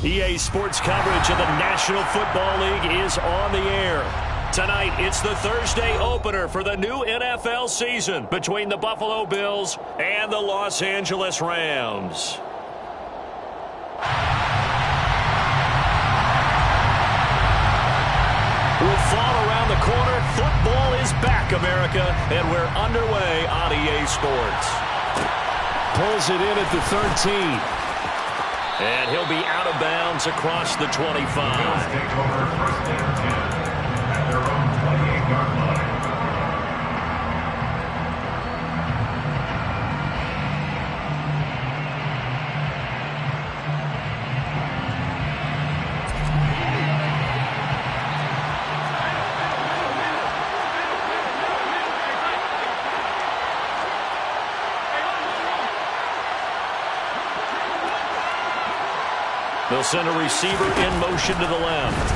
EA Sports coverage of the National Football League is on the air. Tonight, it's the Thursday opener for the new NFL season between the Buffalo Bills and the Los Angeles Rams. With fall around the corner, football is back, America, and we're underway on EA Sports. Pulls it in at the 13. And he'll be out of bounds across the 25. Bills take over first and 10 at their own 28-yard line. They'll send a receiver in motion to the left.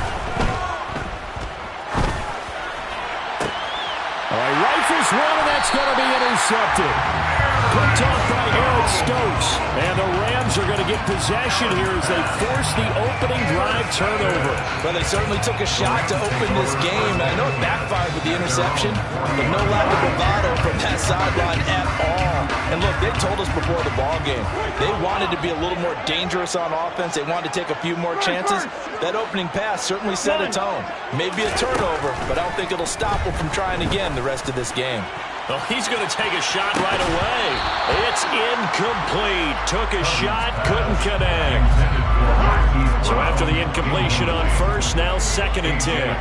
All right, rifles one, and that's going to be intercepted. Picked off by Eric Stokes. And the Rams are going to get possession here as they force the opening drive turnover. Well, they certainly took a shot to open this game. I know it backfired with the interception, but no lack of bravado from that sideline at all. And look, they told us before the ball game, they wanted to be a little more dangerous on offense. They wanted to take a few more chances. That opening pass certainly set a tone. Maybe a turnover, but I don't think it'll stop them from trying again the rest of this game. Well, he's going to take a shot right away. It's incomplete. Took a shot, couldn't connect. So after the incompletion on first, now 2nd and 10.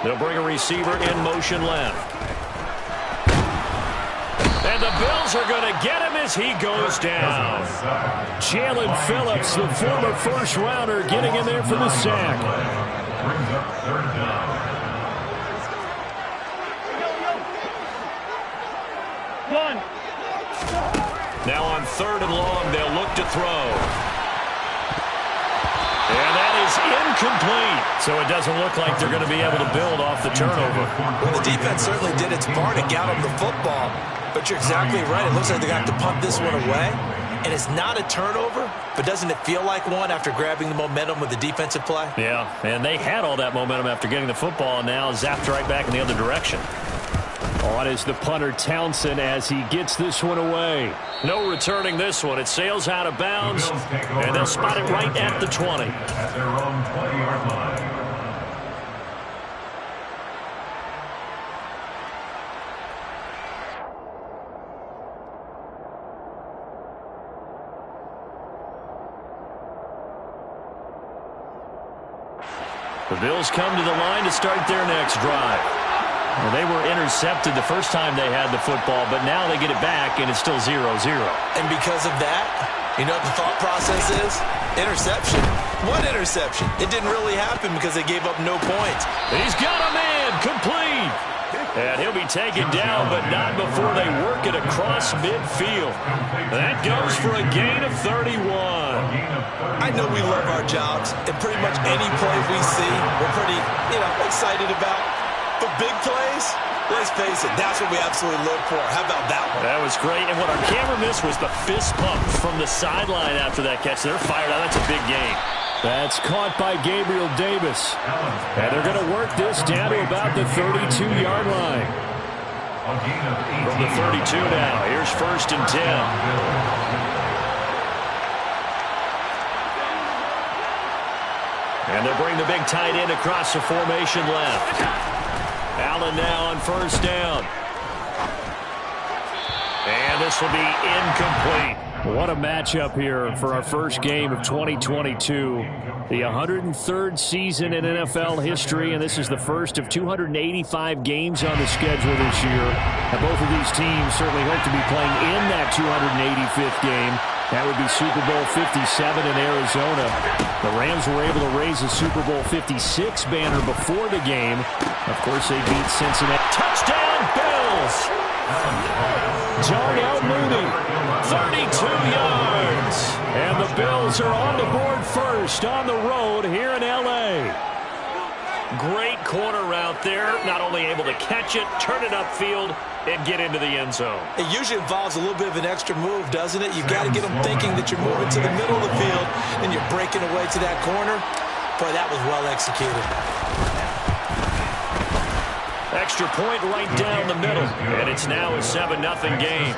They'll bring a receiver in motion left. And the Bills are going to get him as he goes down. Jalen Phillips, the former first-rounder, getting in there for the sack. Brings up 3rd down. Now on 3rd and long, they'll look to throw. And that is incomplete. So it doesn't look like they're going to be able to build off the turnover. Well, the defense certainly did its part to get them the football. But you're exactly right. It looks like they're going to have to punt this one away. And it's not a turnover, but doesn't it feel like one after grabbing the momentum with the defensive play? Yeah, and they had all that momentum after getting the football, and now zapped right back in the other direction. On is the punter Townsend as he gets this one away. No returning this one. It sails out of bounds, and they'll spot it right at the 20. At their own 20-yard line. The Bills come to the line to start their next drive. Well, they were intercepted the first time they had the football, but now they get it back, and it's still 0-0. And because of that, you know what the thought process is? Interception. What interception? It didn't really happen because they gave up no points. He's got a man complete. And he'll be taken down, but not before they work it across midfield. That goes for a gain of 31. I know we love our jobs, and pretty much any play we see, we're pretty, excited about. But big plays, let's face it, that's what we absolutely live for. How about that one? That was great. And what our camera missed was the fist pump from the sideline after that catch. They're fired out. That's a big gain. That's caught by Gabriel Davis. And they're going to work this down to about the 32-yard line. From the 32 now, here's 1st and 10. And they'll bring the big tight end across the formation left. Allen now on 1st down. And this will be incomplete. What a matchup here for our first game of 2022. The 103rd season in NFL history, and this is the first of 285 games on the schedule this year. And both of these teams certainly hope to be playing in that 285th game. That would be Super Bowl 57 in Arizona. The Rams were able to raise the Super Bowl 56 banner before the game. Of course, they beat Cincinnati. Touchdown, Bills! Darnell Mooney, 32 yards. And the Bills are on the board first on the road here in L.A. Great corner route there. Not only able to catch it, turn it upfield, and get into the end zone. It usually involves a little bit of an extra move, doesn't it? You've got to get them thinking that you're moving to the middle of the field, and you're breaking away to that corner. Boy, that was well executed. Extra point right down the middle, and it's now a 7-0 game.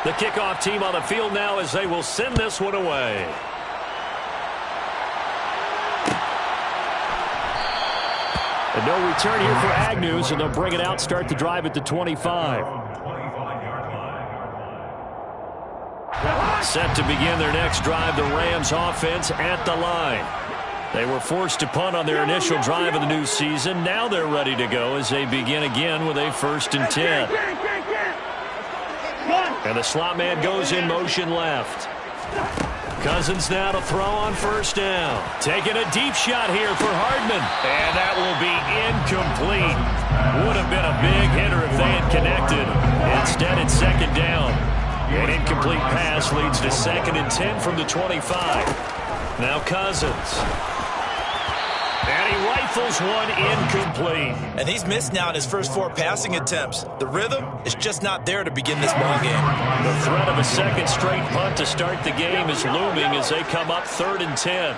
The kickoff team on the field now as they will send this one away. And no return here for Agnew, so they'll bring it out, start the drive at the 25. Set to begin their next drive, the Rams offense at the line. They were forced to punt on their initial drive of the new season. Now they're ready to go as they begin again with a 1st and 10. And the slot man goes in motion left. Cousins now to throw on 1st down. Taking a deep shot here for Hardman. And that will be incomplete. Would have been a big hitter if they had connected. Instead, it's 2nd down. An incomplete pass leads to 2nd and 10 from the 25. Now Cousins. And he rifles one incomplete. And he's missed now in his first 4 passing attempts. The rhythm is just not there to begin this ball game. The threat of a 2nd straight punt to start the game is looming as they come up 3rd and 10.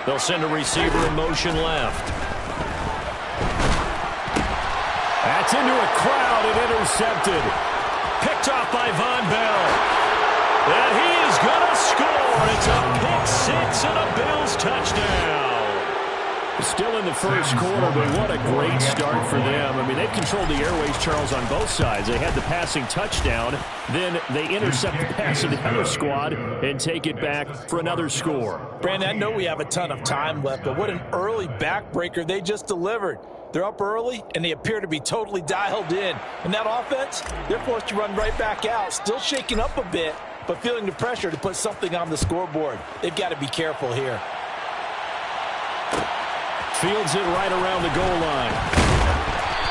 They'll send a receiver in motion left. That's into a crowd and intercepted. Picked off by Von Bell. And he is going to score. It's a pick-6 and a Bills touchdown. Still in the first quarter, but what a great start for them. I mean, they've controlled the airways, Charles, on both sides. They had the passing touchdown. Then they intercept the pass of the other squad and take it back for another score. Brandon, I know we have a ton of time left, but what an early backbreaker they just delivered. They're up early, and they appear to be totally dialed in. And that offense, they're forced to run right back out, still shaking up a bit, but feeling the pressure to put something on the scoreboard. They've got to be careful here. Fields it right around the goal line.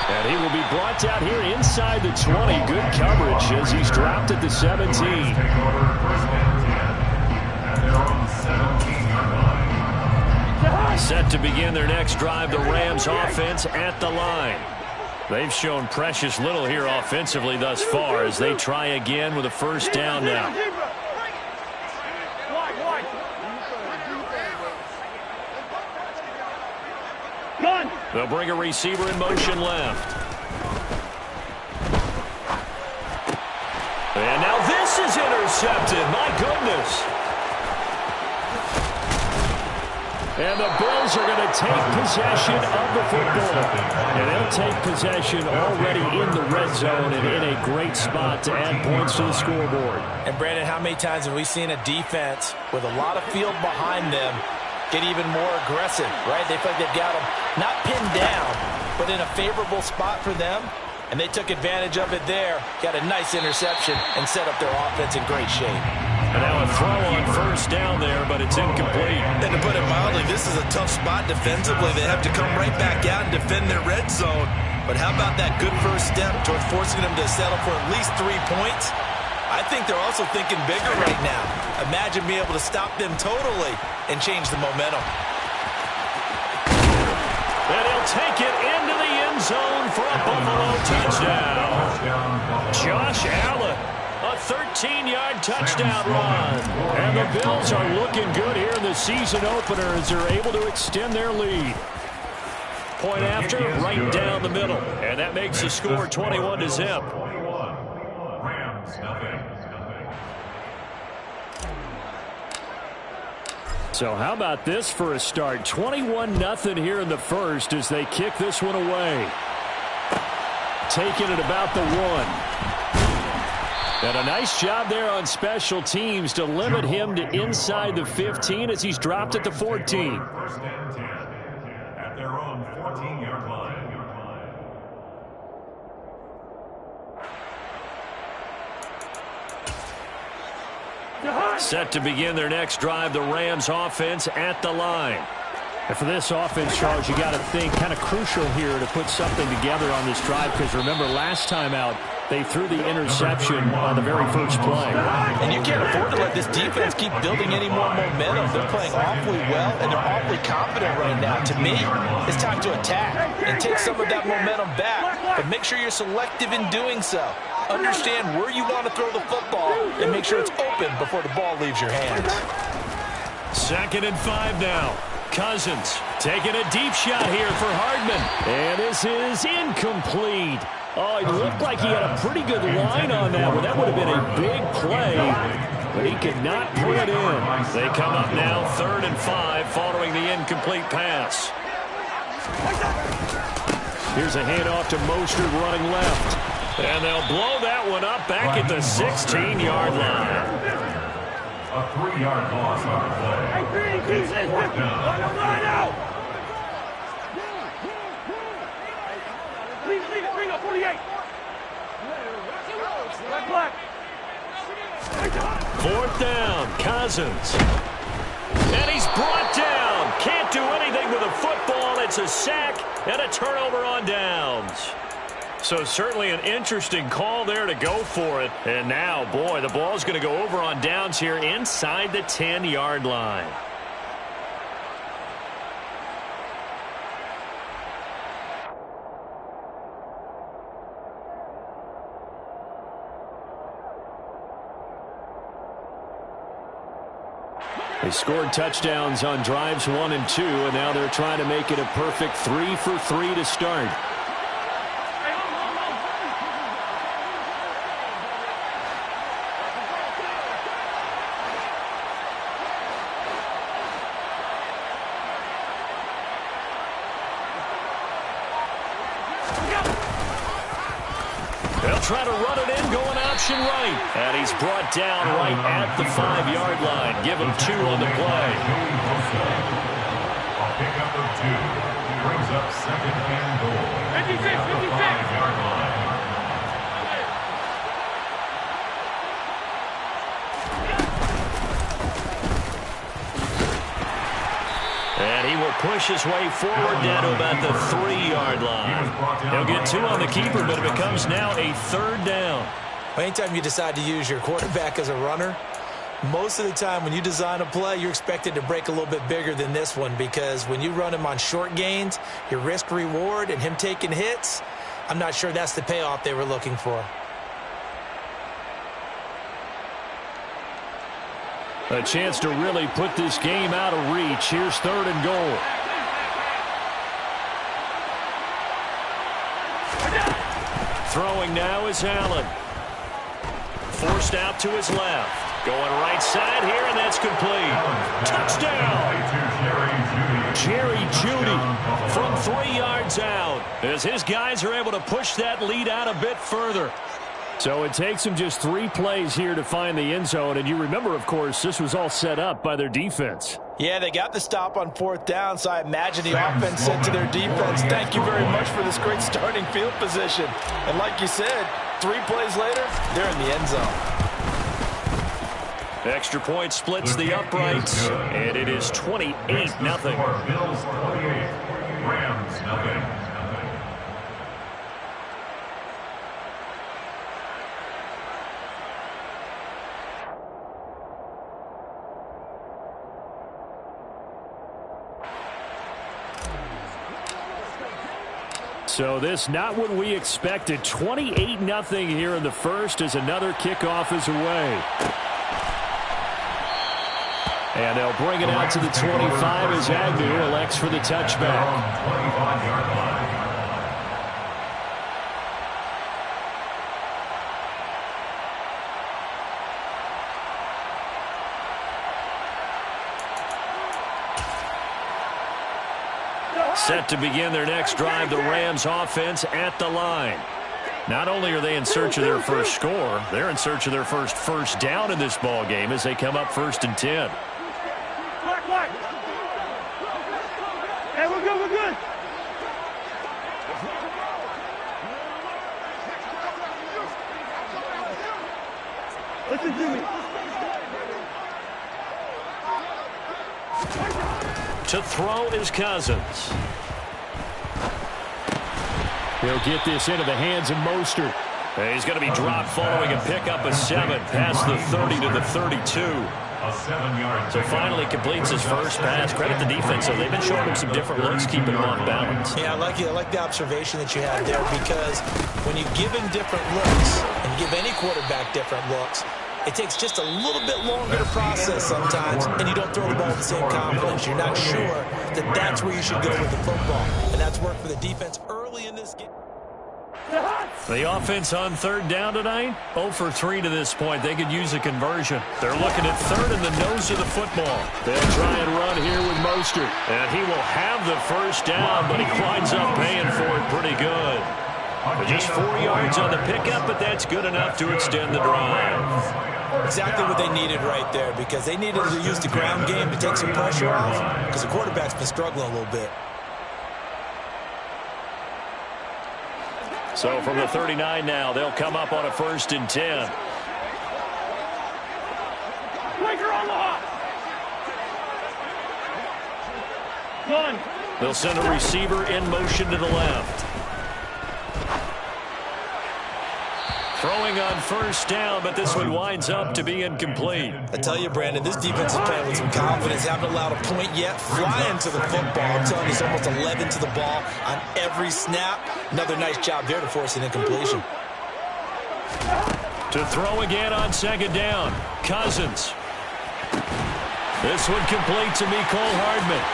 And he will be brought down here inside the 20. Good coverage as he's dropped at the 17. Set to begin their next drive, the Rams offense at the line. They've shown precious little here offensively thus far as they try again with a 1st down now. They'll bring a receiver in motion left. And now this is intercepted. My goodness. And the Bills are going to take possession of the football. And they'll take possession already in the red zone and in a great spot to add points to the scoreboard. And Brandon, how many times have we seen a defense with a lot of field behind them get even more aggressive, right? They feel like they've got them not pinned down, but in a favorable spot for them. And they took advantage of it there, got a nice interception, and set up their offense in great shape. And now a throw on 1st down there, but it's incomplete. And to put it mildly, this is a tough spot defensively. They have to come right back out and defend their red zone. But how about that good first step towards forcing them to settle for at least 3 points? I think they're also thinking bigger right now. Imagine being able to stop them totally and change the momentum. And he'll take it into the end zone for a Buffalo touchdown. Josh Allen, a 13-yard touchdown run. And the Bills are looking good here in the season opener as they're able to extend their lead. Point after, right down the middle. And that makes the score 21-0. So how about this for a start? 21-0 here in the first as they kick this one away. Taking it about the 1. And a nice job there on special teams to limit him to inside the 15 as he's dropped at the 14. First and 10 at their own 14-yard line. Set to begin their next drive, the Rams offense at the line. And for this offense, Charles, you got to think kind of crucial here to put something together on this drive, because remember last time out they threw the interception on the very first play. And you can't afford to let this defense keep building any more momentum. They're playing awfully well, and they're awfully confident right now. To me, it's time to attack and take some of that momentum back, but make sure you're selective in doing so. Understand where you want to throw the football and make sure it's open before the ball leaves your hands. 2nd and 5 now. Cousins taking a deep shot here for Hardman. And this is incomplete. Oh, it looked like he had a pretty good line on that one. That would have been a big play, but he could not pull it in. They come up now 3rd and 5 following the incomplete pass. Here's a handoff to Mostert running left. And they'll blow that one up back at the 16-yard line. A 3-yard loss on the play. It's 4th down. Bring up 48. 4th down, Cousins. And he's brought down. Can't do anything with a football. It's a sack and a turnover on downs. So certainly an interesting call there to go for it. And now, boy, the ball's going to go over on downs here inside the 10-yard line. They scored touchdowns on drives 1 and 2, and now they're trying to make it a perfect 3 for 3 to start. They'll try to run it in, going option right. And he's brought down right at the 5-yard line. Give him 2 on the play. A pickup of 2. Brings up 2nd and goal. 56, 56. 5-yard line. And he will push his way forward down to about the 3-yard line. He'll get 2 on the keeper, but it becomes now a 3rd down. Anytime you decide to use your quarterback as a runner, most of the time when you design a play, you're expected to break a little bit bigger than this one, because when you run him on short gains, your risk-reward and him taking hits, I'm not sure that's the payoff they were looking for. A chance to really put this game out of reach. Here's 3rd and goal. Throwing now is Allen. Forced out to his left. Going right side here, and that's complete. Touchdown! Jerry Jeudy from 3 yards out, as his guys are able to push that lead out a bit further. So it takes them just 3 plays here to find the end zone. And you remember, of course, this was all set up by their defense. Yeah, they got the stop on 4th down, so I imagine the offense said to their defense, thank you very much for this great starting field position. And like you said, 3 plays later, they're in the end zone. Extra point splits the uprights, and it is 28-0. Bills 28, Rams 0. So this not what we expected. 28-0 here in the first as another kickoff is away. And they'll bring it out to the 25 as Agnew elects for the touchback. 25-yard line. Set to begin their next drive, the Rams offense at the line. Not only are they in search of their first score, they're in search of their first down in this ball game as they come up 1st and 10. Black. Hey, we're good, we're good. Listen to me. To throw is Cousins. He'll get this into the hands of Mostert. He's going to be dropped following a pickup of 7 past the 30 to the 32. So finally completes his first pass. Credit the defense. So they've been showing him some different looks, keeping him off balance. Yeah, I like it. I like the observation that you had there, because when you give him different looks and give any quarterback different looks, it takes just a little bit longer to process sometimes, and you don't throw the ball with the same confidence. You're not sure that that's where you should go with the football, and that's worked for the defense early in this game. The offense on 3rd down tonight, 0 for 3 to this point. They could use a conversion. They're looking at 3rd in the nose of the football. They'll try and run here with Mostert. And he will have the first down, but he winds up paying for it pretty good. Just 4 yards on the pickup, but that's good enough to extend the drive. Exactly what they needed right there, because they needed to use the ground game to take some pressure off, because the quarterback's been struggling a little bit. So from the 39 now, they'll come up on a 1st and 10. They'll send a receiver in motion to the left. Throwing on 1st down, but this one winds up to be incomplete. I tell you, Brandon, this defense is playing with some confidence. Haven't allowed a point yet. Flying to the football. I'm telling you, it's almost 11 to the ball on every snap. Another nice job there to force an incompletion. To throw again on 2nd down. Cousins. This one complete to Mecole Hardman.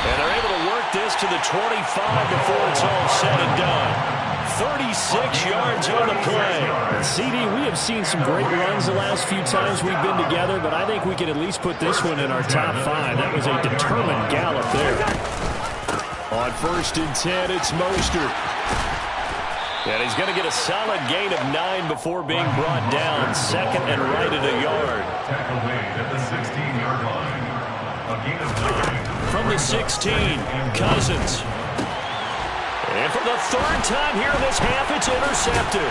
And they're able to work this to the 25 before it's all said and done. 36 yards on the play. CD, we have seen some great runs the last few times we've been together, but I think we can at least put this one in our top 5. That was a determined gallop there. On 1st and 10, it's Mostert. And he's going to get a solid gain of 9 before being brought down. 2nd and right at a yard. Tackle made at the 16-yard line. A gain of 9. From the 16, Cousins. And for the 3rd time here in this half, it's intercepted.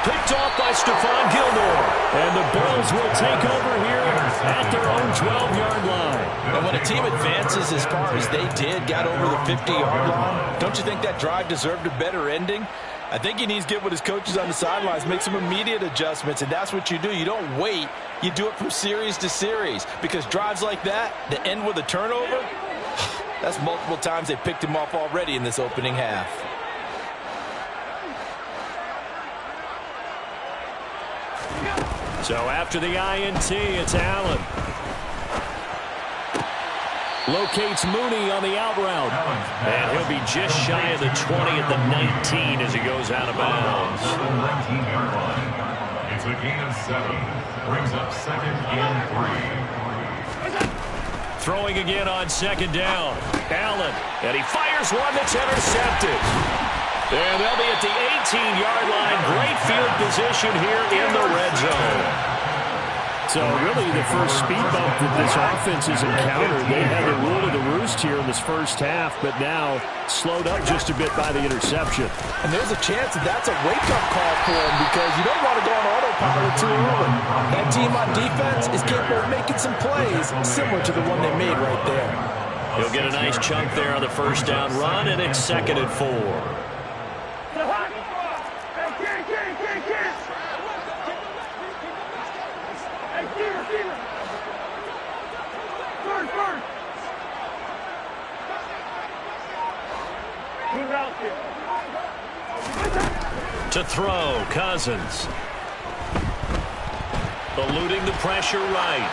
Picked off by Stephon Gilmore. And the Bills will take over here at their own 12-yard line. And when a team advances as far as they did, got over the 50-yard line, don't you think that drive deserved a better ending? I think he needs to get with his coaches on the sidelines, make some immediate adjustments, and that's what you do. You don't wait. You do it from series to series, because drives like that end with a turnover, that's multiple times they picked him off already in this opening half. So after the INT, it's Allen. Locates Mooney on the out route. And he'll be just shy of the 20 at the 19 as he goes out of bounds. It's a gain of 7. Brings up 2nd and 3. Throwing again on 2nd down. Allen. And he fires one that's intercepted. And they'll be at the 18-yard line. Great field position here in the red zone. So really the first speed bump that this offense has encountered. They had the rule of the roost here in this first half, but now slowed up just a bit by the interception. And there's a chance that that's a wake-up call for him, because you don't want to go on autopilot too early. That team on defense is capable of making some plays similar to the one they made right there. He'll get a nice chunk there on the 1st down run, and it's 2nd and 4. To throw, Cousins. Eluding the pressure right.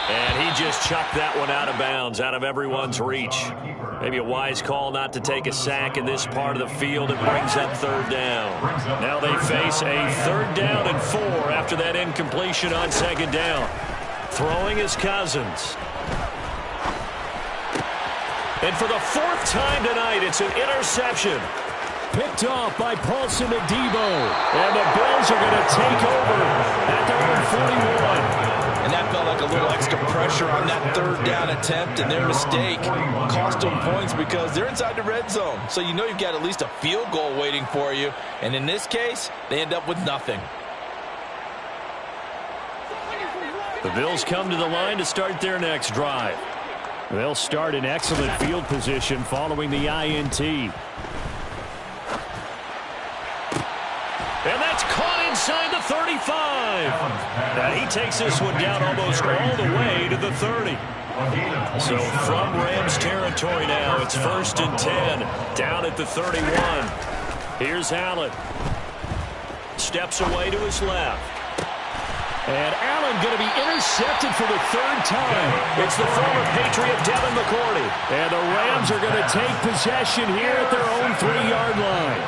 And he just chucked that one out of bounds, out of everyone's reach. Maybe a wise call not to take a sack in this part of the field. It brings up 3rd down. Now they face a 3rd down and 4 after that incompletion on 2nd down. Throwing is Cousins. And for the 4th time tonight, it's an interception. Picked off by Paulson Adebo. And the Bills are going to take over at their own 41. And that felt like a little extra pressure on that 3rd down attempt, and their mistake cost them points because they're inside the red zone. So you know you've got at least a field goal waiting for you. And in this case, they end up with nothing. The Bills come to the line to start their next drive. They'll start in excellent field position following the INT. And that's caught inside the 35. And he takes this one down almost all the way to the 30. So from Rams territory now, it's 1st and 10, down at the 31. Here's Allen. Steps away to his left. And Allen going to be intercepted for the 3rd time. It's the former Patriot Devin McCourty. And the Rams are going to take possession here at their own 3-yard line.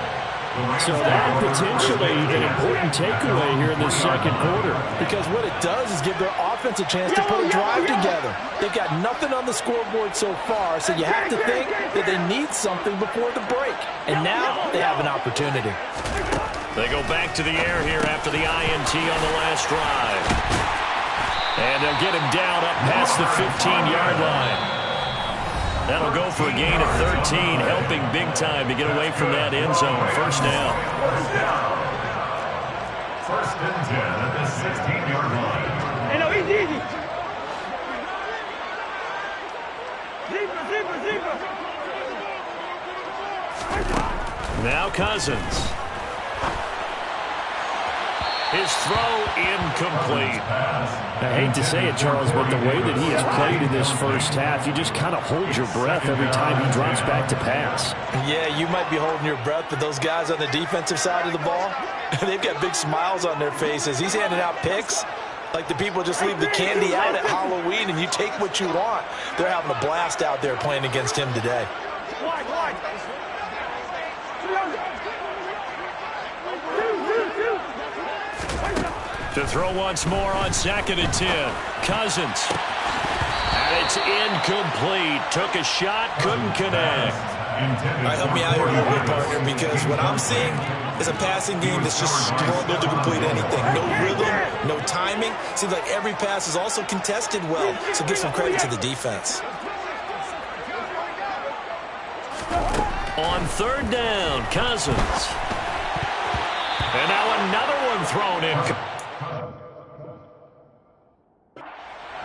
So that potentially an important takeaway here in the 2nd quarter. Because what it does is give their offense a chance to put a drive together. They've got nothing on the scoreboard so far, so you have to think that they need something before the break. And now they have an opportunity. They go back to the air here after the INT on the last drive. And they'll get him down up past the 15-yard line. That'll go for a gain of 13, helping big time to get away from that end zone. 1st down. 1st and 10 at the 16-yard line. Hey, no, easy. Zebra. Now Cousins. His throw incomplete. I hate to say it, Charles, but the way that he has played in this 1st half, you just kind of hold your breath every time he drops back to pass. Yeah, you might be holding your breath, but those guys on the defensive side of the ball, they've got big smiles on their faces. He's handing out picks like the people just leave the candy out at Halloween and you take what you want. They're having a blast out there playing against him today. Wide. To throw once more on 2nd and 10. Cousins. And it's incomplete. Took a shot, couldn't connect. All right, help me out here a little bit, partner, because what I'm seeing is a passing game that's just struggled to complete anything. No rhythm, no timing. Seems like every pass is also contested well, so give some credit to the defense. On 3rd down, Cousins. And now another one thrown in.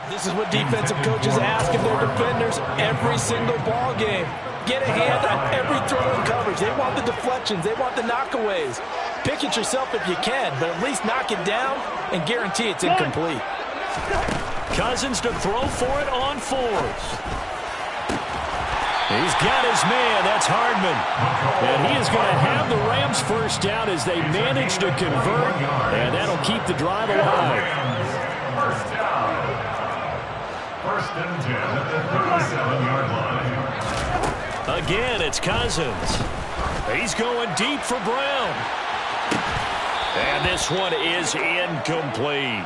This is what defensive coaches ask of their defenders every single ball game. Get a hand on every throw in coverage. They want the deflections. They want the knockaways. Pick it yourself if you can, but at least knock it down and guarantee it's incomplete. Cousins to throw for it on 4th. He's got his man. That's Hardman. And he is going to have the Rams 1st down as they manage to convert, and that'll keep the drive alive. 1st down. 1st and 10 at the 37-yard line. Again, it's Cousins. He's going deep for Brown. And this one is incomplete.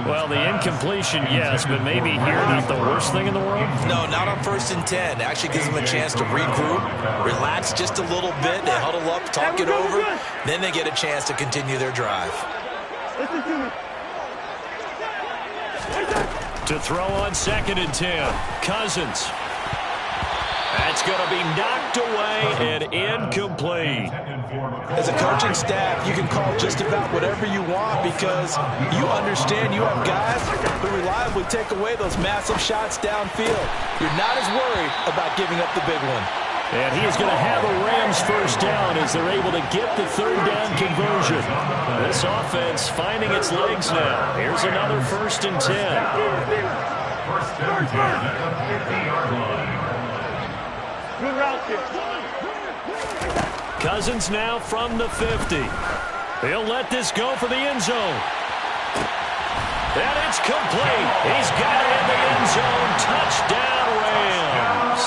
Well, the incompletion, yes, but maybe here not the worst thing in the world? No, not on 1st and 10. Actually gives them a chance to regroup, relax just a little bit. They huddle up, talk it over. Then they get a chance to continue their drive. To throw on 2nd and 10. Cousins. That's going to be knocked away and incomplete. As a coaching staff, you can call just about whatever you want because you understand you have guys who reliably take away those massive shots downfield. You're not as worried about giving up the big one. And he is going to have a Rams 1st down as they're able to get the 3rd down conversion. This offense finding its legs now. Here's another 1st and 10. 1st and 10 at the 50-yard line. Good route here. Cousins now from the 50. He'll let this go for the end zone. And it's complete. He's got it in the end zone. Touchdown, Rams.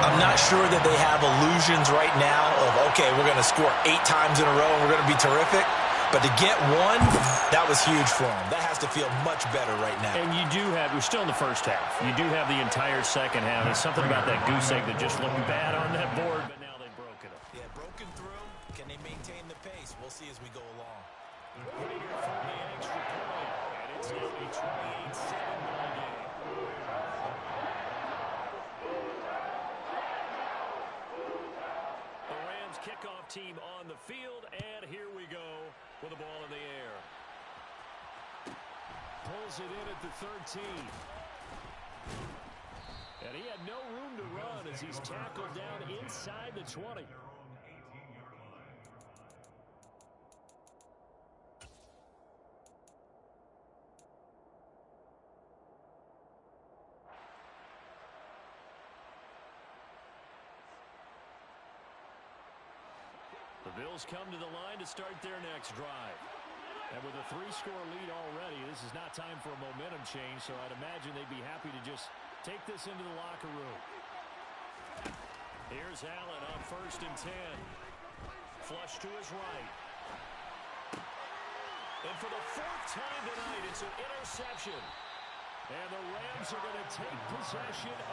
I'm not sure that they have illusions right now of, okay, we're going to score 8 times in a row and we're going to be terrific. But to get one, that was huge for them. That has to feel much better right now. And you do have, we're still in the 1st half. You do have the entire 2nd half. There's something about that goose egg that just looked bad on that board, but now they've broken it. Yeah, broken through. Can they maintain the pace? We'll see as we go along. The Rams kickoff team on the field, and here we go with the ball in the air. Pulls it in at the 13. And he had no room to run as he's tackled down inside the 20. Their own 18-yard line. The Bills come to the line to start their next drive. And with a 3-score lead already, this is not time for a momentum change, so I'd imagine they'd be happy to just take this into the locker room. Here's Allen on 1st and 10. Flush to his right. And for the 4th time tonight, it's an interception. And the Rams are going to take possession of